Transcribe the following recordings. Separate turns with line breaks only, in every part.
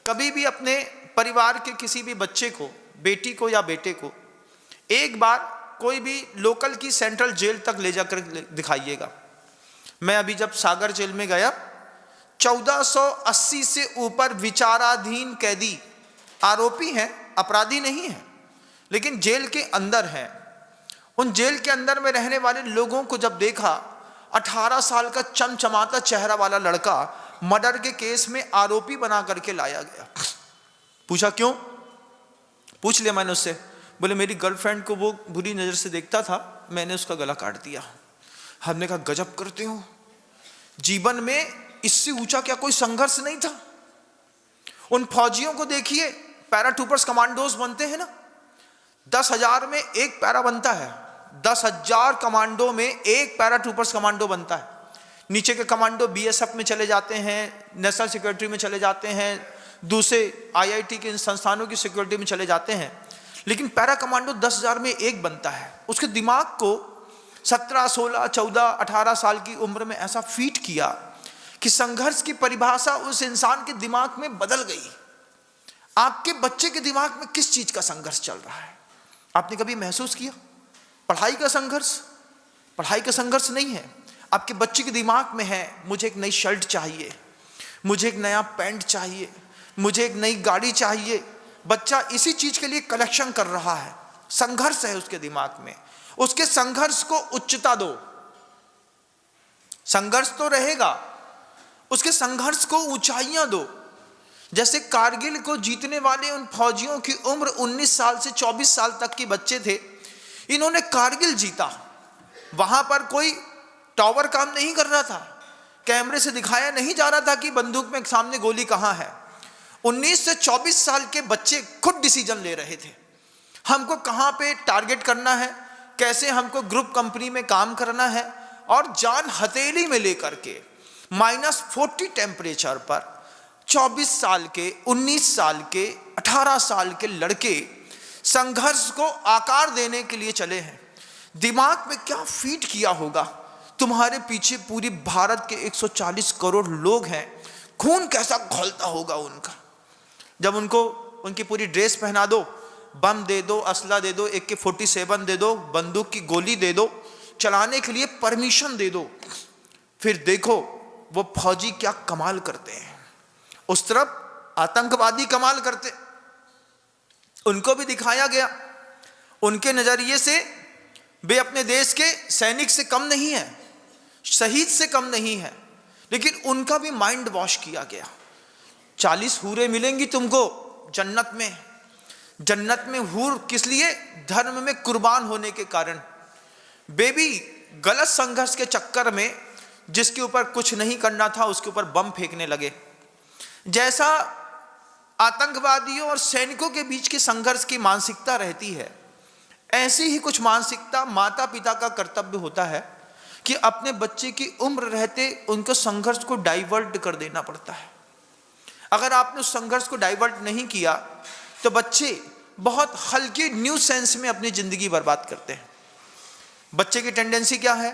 कभी भी अपने परिवार के किसी भी बच्चे को, बेटी को या बेटे को एक बार कोई भी लोकल की सेंट्रल जेल तक ले जाकर दिखाइएगा। मैं अभी जब सागर जेल में गया, 1480 से ऊपर विचाराधीन कैदी, आरोपी हैं, अपराधी नहीं है, लेकिन जेल के अंदर हैं। उन जेल के अंदर में रहने वाले लोगों को जब देखा, 18 साल का चमचमाता चेहरा वाला लड़का मर्डर के केस में आरोपी बना करके लाया गया। पूछा क्यों? पूछ लिया मैंने उससे। बोले मेरी गर्लफ्रेंड को वो बुरी नजर से देखता था, मैंने उसका गला काट दिया। हमने कहा गजब करते हो, जीवन में इससे ऊंचा क्या कोई संघर्ष नहीं था। उन फौजियों को देखिए, पैराट्रूपर्स कमांडोज बनते हैं ना, 10,000 में एक पैरा बनता है, 10,000 कमांडो में एक पैराट्रूपर्स कमांडो बनता है। नीचे के कमांडो बीएसएफ में चले जाते हैं, नेशनल सिक्योरिटी में चले जाते हैं, दूसरे आईआईटी के इन संस्थानों की सिक्योरिटी में चले जाते हैं, लेकिन पैरा कमांडो 10,000 में एक बनता है। उसके दिमाग को 17, 16, 14, 18 साल की उम्र में ऐसा फीट किया कि संघर्ष की परिभाषा उस इंसान के दिमाग में बदल गई। आपके बच्चे के दिमाग में किस चीज का संघर्ष चल रहा है? आपने कभी महसूस किया? पढ़ाई का संघर्ष? पढ़ाई का संघर्ष नहीं है, आपके बच्चे के दिमाग में है मुझे एक नई शर्ट चाहिए, मुझे एक नया पैंट चाहिए, मुझे एक नई गाड़ी चाहिए। बच्चा इसी चीज के लिए कलेक्शन कर रहा है, संघर्ष है उसके दिमाग में। उसके संघर्ष को उच्चता दो, संघर्ष तो रहेगा, उसके संघर्ष को ऊंचाइयां दो। जैसे कारगिल को जीतने वाले उन फौजियों की उम्र 19 साल से 24 साल तक के बच्चे थे, इन्होंने कारगिल जीता। वहां पर कोई टावर काम नहीं कर रहा था, कैमरे से दिखाया नहीं जा रहा था कि बंदूक में सामने गोली कहां है। 19 से 24 साल के बच्चे खुद डिसीजन ले रहे थे, हमको कहां पे टारगेट करना है, कैसे हमको ग्रुप कंपनी में काम करना है। और जान हथेली में लेकर के -40 टेम्परेचर पर 24 साल के, 19 साल के, 18 साल के लड़के संघर्ष को आकार देने के लिए चले हैं। दिमाग में क्या फीट किया होगा? तुम्हारे पीछे पूरी भारत के 140 करोड़ लोग हैं, खून कैसा खौलता होगा उनका। जब उनको उनकी पूरी ड्रेस पहना दो, बम दे दो, असला दे दो, AK-47 दे दो, बंदूक की गोली दे दो, चलाने के लिए परमिशन दे दो, फिर देखो वो फौजी क्या कमाल करते हैं। उस तरफ आतंकवादी कमाल करते, उनको भी दिखाया गया। उनके नजरिए से वे अपने देश के सैनिक से कम नहीं है, शहीद से कम नहीं है, लेकिन उनका भी माइंड वॉश किया गया। 40 हूरें मिलेंगी तुमको जन्नत में। जन्नत में हूर किस लिए? धर्म में कुर्बान होने के कारण। बेबी गलत संघर्ष के चक्कर में जिसके ऊपर कुछ नहीं करना था उसके ऊपर बम फेंकने लगे। जैसा आतंकवादियों और सैनिकों के बीच के संघर्ष की मानसिकता रहती है, ऐसी ही कुछ मानसिकता माता पिता का कर्तव्य होता है कि अपने बच्चे की उम्र रहते उनको संघर्ष को डाइवर्ट कर देना पड़ता है। अगर आपने उस संघर्ष को डाइवर्ट नहीं किया तो बच्चे बहुत हल्की न्यू सेंस में अपनी जिंदगी बर्बाद करते हैं। बच्चे की टेंडेंसी क्या है?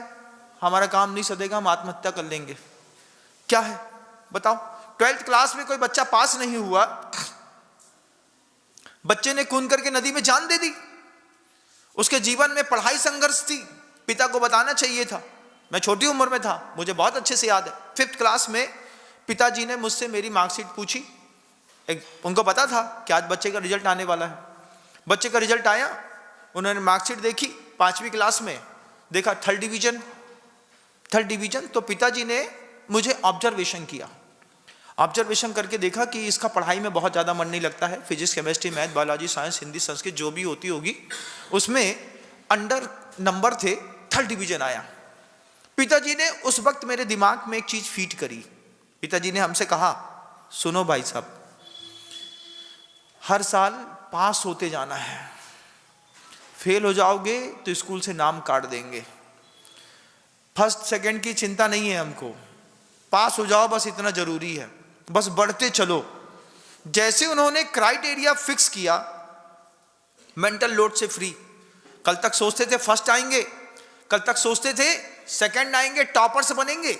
हमारा काम नहीं सदेगा, हम आत्महत्या कर लेंगे। क्या है बताओ? 12th क्लास में कोई बच्चा पास नहीं हुआ, बच्चे ने खून करके नदी में जान दे दी। उसके जीवन में पढ़ाई संघर्ष थी, पिता को बताना चाहिए था। मैं छोटी उम्र में था, मुझे बहुत अच्छे से याद है, 5th क्लास में पिताजी ने मुझसे मेरी मार्कशीट पूछी। उनको पता था कि आज बच्चे का रिजल्ट आने वाला है। बच्चे का रिजल्ट आया, उन्होंने मार्कशीट देखी, 5वीं क्लास में देखा 3rd डिवीजन। तो पिताजी ने मुझे ऑब्जर्वेशन किया। ऑब्जर्वेशन करके देखा कि इसका पढ़ाई में बहुत ज़्यादा मन नहीं लगता है, physics, chemistry, math, biology, science, Hindi, Sanskrit जो भी होती होगी उसमें अंडर नंबर थे, 3rd डिवीजन आया। पिताजी ने उस वक्त मेरे दिमाग में एक चीज़ फीट करी। पिताजी ने हमसे कहा, सुनो भाई साहब, हर साल पास होते जाना है, फेल हो जाओगे तो स्कूल से नाम काट देंगे। फर्स्ट सेकंड की चिंता नहीं है हमको, पास हो जाओ बस इतना जरूरी है, बस बढ़ते चलो। जैसे उन्होंने क्राइटेरिया फिक्स किया, मेंटल लोड से फ्री। कल तक सोचते थे फर्स्ट आएंगे, कल तक सोचते थे सेकंड आएंगे, टॉपर्स बनेंगे।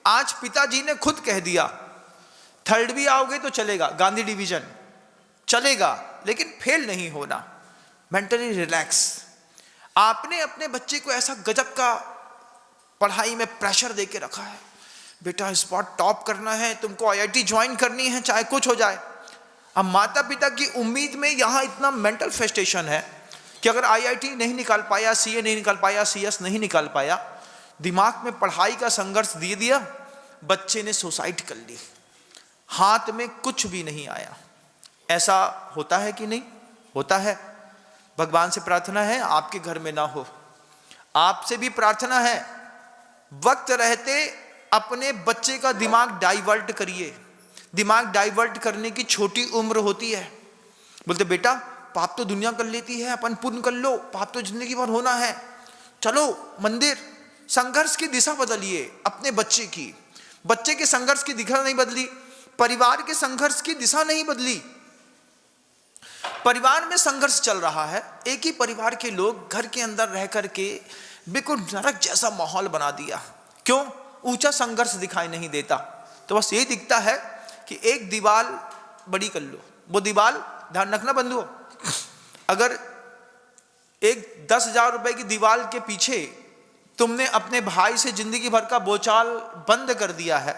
आज पिताजी ने खुद कह दिया थर्ड भी आओगे तो चलेगा, गांधी डिवीजन चलेगा, लेकिन फेल नहीं होना, मेंटली रिलैक्स। आपने अपने बच्चे को ऐसा गजब का पढ़ाई में प्रेशर देके रखा है, बेटा स्पॉट टॉप करना है, तुमको आईआईटी ज्वाइन करनी है चाहे कुछ हो जाए। अब माता पिता की उम्मीद में यहाँ इतना मेंटल फ्रस्ट्रेशन है कि अगर आईआईटी नहीं निकाल पाया, सीए नहीं निकाल पाया, सीएस नहीं निकाल पाया, दिमाग में पढ़ाई का संघर्ष दे दिया, बच्चे ने सुसाइड कर ली, हाथ में कुछ भी नहीं आया। ऐसा होता है कि नहीं होता है? भगवान से प्रार्थना है आपके घर में ना हो, आपसे भी प्रार्थना है वक्त रहते अपने बच्चे का दिमाग डाइवर्ट करिए। दिमाग डाइवर्ट करने की छोटी उम्र होती है। बोलते बेटा पाप तो दुनिया कर लेती है, अपन पुण्य कर लो, पाप तो जिंदगी भर होना है, चलो मंदिर। संघर्ष की दिशा बदलिए अपने बच्चे की। बच्चे के संघर्ष की दिशा नहीं बदली, परिवार के संघर्ष की दिशा नहीं बदली। परिवार में संघर्ष चल रहा है, एक ही परिवार के लोग घर के अंदर रह करके बिल्कुल नरक जैसा माहौल बना दिया। क्यों? ऊंचा संघर्ष दिखाई नहीं देता, तो बस ये दिखता है कि एक दीवार बड़ी कर लो। वो दीवार, ध्यान रखना बंधुओं, अगर एक 10,000 रुपए की दीवार के पीछे तुमने अपने भाई से जिंदगी भर का बोलचाल बंद कर दिया है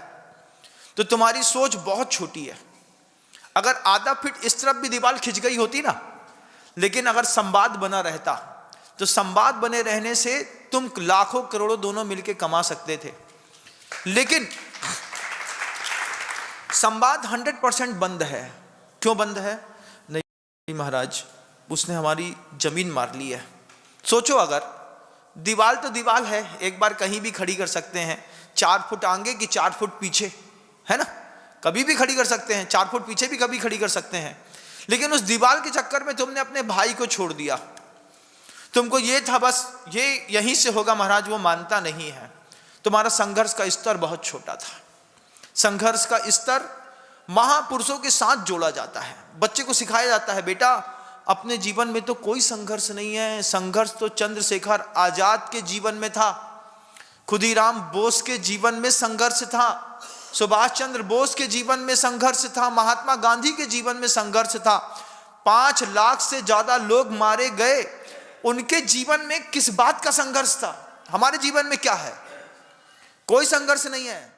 तो तुम्हारी सोच बहुत छोटी है। अगर आधा फीट इस तरफ भी दीवार खिंच गई होती ना, लेकिन अगर संवाद बना रहता तो संवाद बने रहने से तुम लाखों करोड़ों दोनों मिलकर कमा सकते थे। लेकिन संवाद 100% बंद है। क्यों बंद है? नहीं महाराज, उसने हमारी जमीन मार ली है। सोचो, अगर दीवार तो दीवार है, एक बार कहीं भी खड़ी कर सकते हैं, 4 फुट आगे कि 4 फुट पीछे, है ना, कभी भी खड़ी कर सकते हैं, 4 फुट पीछे भी कभी खड़ी कर सकते हैं। लेकिन उस दीवार के चक्कर में तुमने अपने भाई को छोड़ दिया। तुमको ये था बस ये यहीं से होगा महाराज, वो मानता नहीं है। तुम्हारा संघर्ष का स्तर बहुत छोटा था। संघर्ष का स्तर महापुरुषों के साथ जोड़ा जाता है। बच्चे को सिखाया जाता है बेटा अपने जीवन में तो कोई संघर्ष नहीं है, संघर्ष तो चंद्रशेखर आजाद के जीवन में था, खुदीराम बोस के जीवन में संघर्ष था, सुभाष चंद्र बोस के जीवन में संघर्ष था, महात्मा गांधी के जीवन में संघर्ष था। 5 लाख से ज्यादा लोग मारे गए, उनके जीवन में किस बात का संघर्ष था? हमारे जीवन में क्या है? कोई संघर्ष नहीं है।